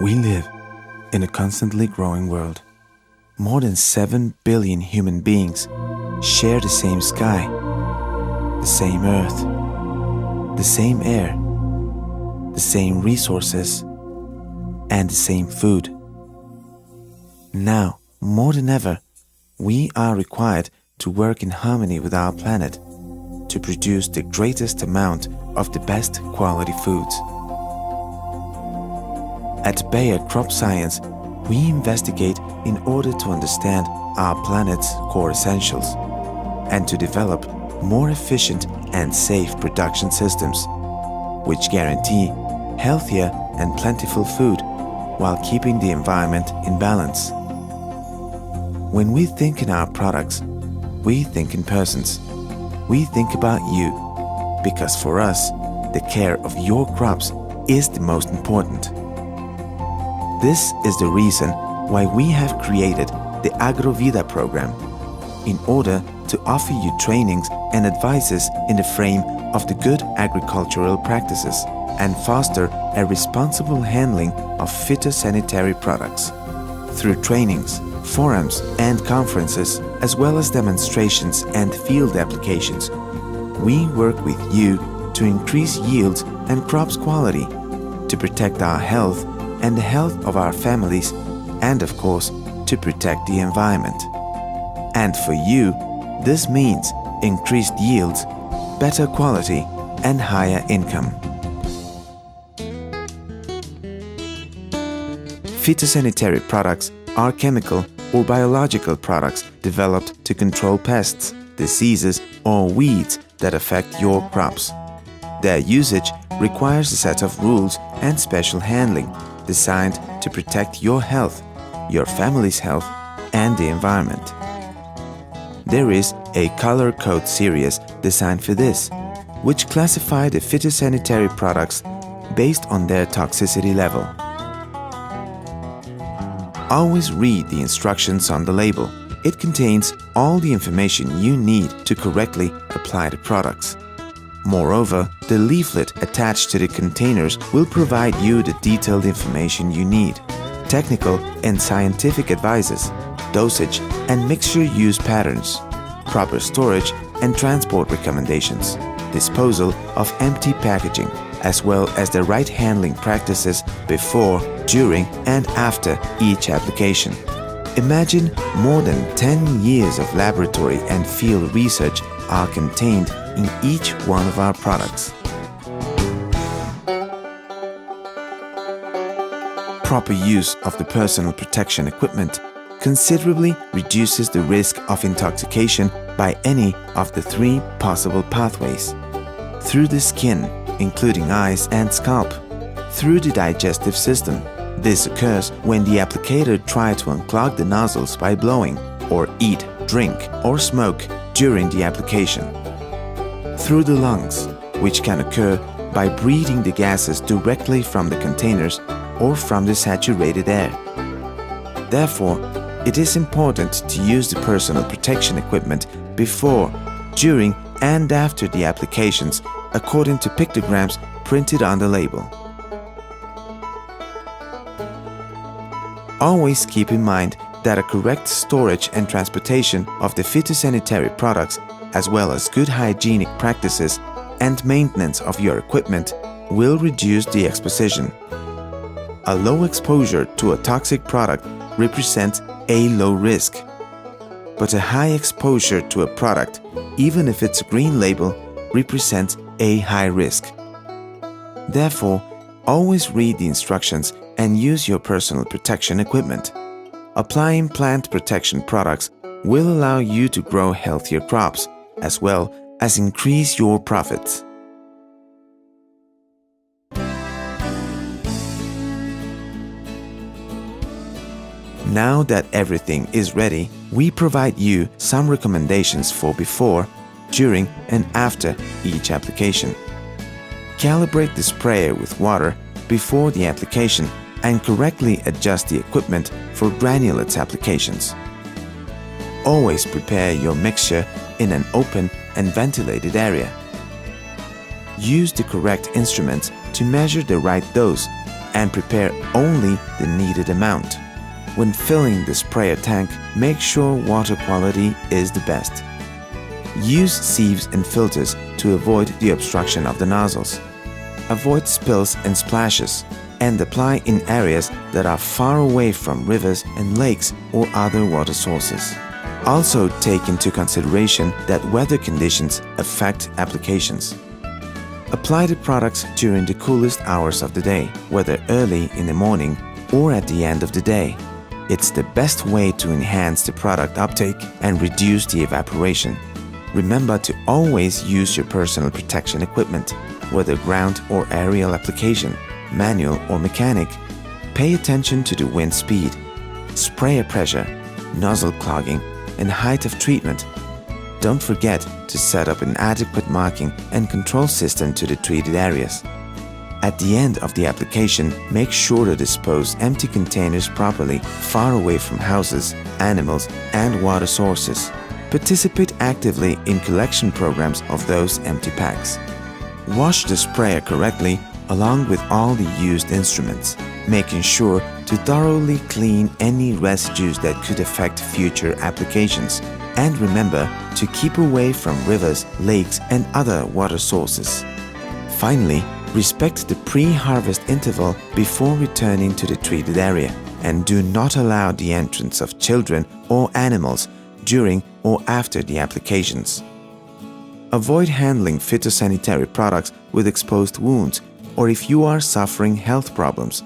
We live in a constantly growing world. More than 7 billion human beings share the same sky, the same earth, the same air, the same resources, and the same food. Now, more than ever, we are required to work in harmony with our planet to produce the greatest amount of the best quality foods. At Bayer Crop Science, we investigate in order to understand our planet's core essentials and to develop more efficient and safe production systems, which guarantee healthier and plentiful food while keeping the environment in balance. When we think in our products, we think in persons. We think about you, because for us, the care of your crops is the most important. This is the reason why we have created the Agrovida program, in order to offer you trainings and advices in the frame of the good agricultural practices and foster a responsible handling of phytosanitary products. Through trainings, forums and conferences, as well as demonstrations and field applications, we work with you to increase yields and crops quality, to protect our health and the health of our families, and of course, to protect the environment. And for you, this means increased yields, better quality, and higher income. Phytosanitary products are chemical or biological products developed to control pests, diseases, or weeds that affect your crops. Their usage requires a set of rules and special handling designed to protect your health, your family's health, and the environment. There is a color code series designed for this, which classify the phytosanitary products based on their toxicity level. Always read the instructions on the label. It contains all the information you need to correctly apply the products. Moreover, the leaflet attached to the containers will provide you the detailed information you need, technical and scientific advices, dosage and mixture use patterns, proper storage and transport recommendations, disposal of empty packaging, as well as the right handling practices before, during and after each application. Imagine more than 10 years of laboratory and field research are contained in each one of our products. Proper use of the personal protection equipment considerably reduces the risk of intoxication by any of the 3 possible pathways: through the skin, including eyes and scalp, through the digestive system. This occurs when the applicator tries to unclog the nozzles by blowing, or eat, drink, or smoke during the application. Through the lungs, which can occur by breathing the gases directly from the containers or from the saturated air. Therefore, it is important to use the personal protection equipment before, during, and after the applications according to pictograms printed on the label. Always keep in mind that a correct storage and transportation of the phytosanitary products, as well as good hygienic practices and maintenance of your equipment, will reduce the exposition. A low exposure to a toxic product represents a low risk, but a high exposure to a product, even if it's a green label, represents a high risk. Therefore, always read the instructions and use your personal protection equipment. Applying plant protection products will allow you to grow healthier crops, as well as increase your profits. Now that everything is ready, we provide you some recommendations for before, during, and after each application. Calibrate the sprayer with water before the application and correctly adjust the equipment for granulates applications. Always prepare your mixture in an open and ventilated area. Use the correct instruments to measure the right dose and prepare only the needed amount. When filling the sprayer tank, make sure water quality is the best. Use sieves and filters to avoid the obstruction of the nozzles. Avoid spills and splashes, and apply in areas that are far away from rivers and lakes or other water sources. Also take into consideration that weather conditions affect applications. Apply the products during the coolest hours of the day, whether early in the morning or at the end of the day. It's the best way to enhance the product uptake and reduce the evaporation. Remember to always use your personal protection equipment, whether ground or aerial application, manual or mechanic. Pay attention to the wind speed, sprayer pressure, nozzle clogging, and height of treatment. Don't forget to set up an adequate marking and control system to the treated areas. At the end of the application, make sure to dispose empty containers properly, far away from houses, animals, and water sources. Participate actively in collection programs of those empty packs. Wash the sprayer correctly along with all the used instruments, making sure to thoroughly clean any residues that could affect future applications. And remember to keep away from rivers, lakes, and other water sources. Finally, respect the pre-harvest interval before returning to the treated area, and do not allow the entrance of children or animals during or after the applications. Avoid handling phytosanitary products with exposed wounds or if you are suffering health problems,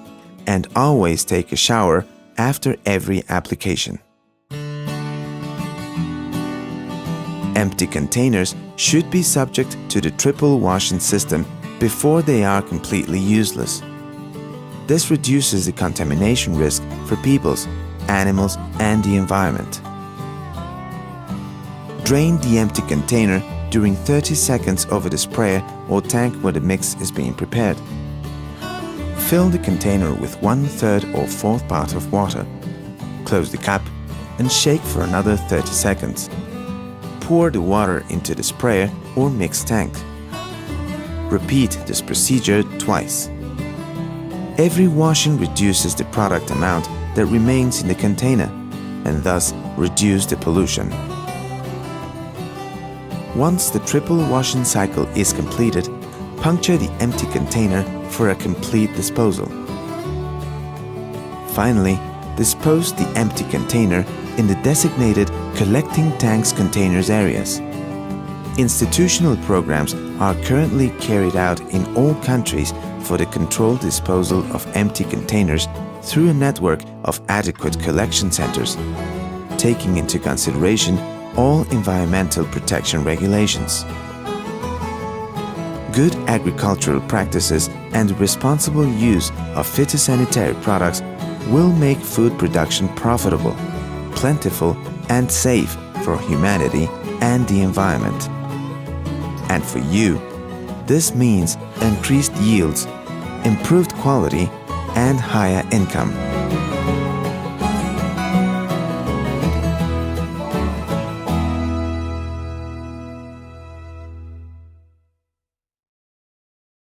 and always take a shower after every application. Empty containers should be subject to the triple washing system before they are completely useless. This reduces the contamination risk for peoples, animals, and the environment. Drain the empty container during 30 seconds over the sprayer or tank where the mix is being prepared. Fill the container with 1/3 or 1/4 part of water. Close the cap and shake for another 30 seconds. Pour the water into the sprayer or mixed tank. Repeat this procedure twice. Every washing reduces the product amount that remains in the container and thus reduce the pollution. Once the triple washing cycle is completed, puncture the empty container for a complete disposal. Finally, dispose the empty container in the designated collecting tanks containers areas. Institutional programs are currently carried out in all countries for the controlled disposal of empty containers through a network of adequate collection centers, taking into consideration all environmental protection regulations. Good agricultural practices and responsible use of phytosanitary products will make food production profitable, plentiful, and safe for humanity and the environment. And for you, this means increased yields, improved quality, and higher income.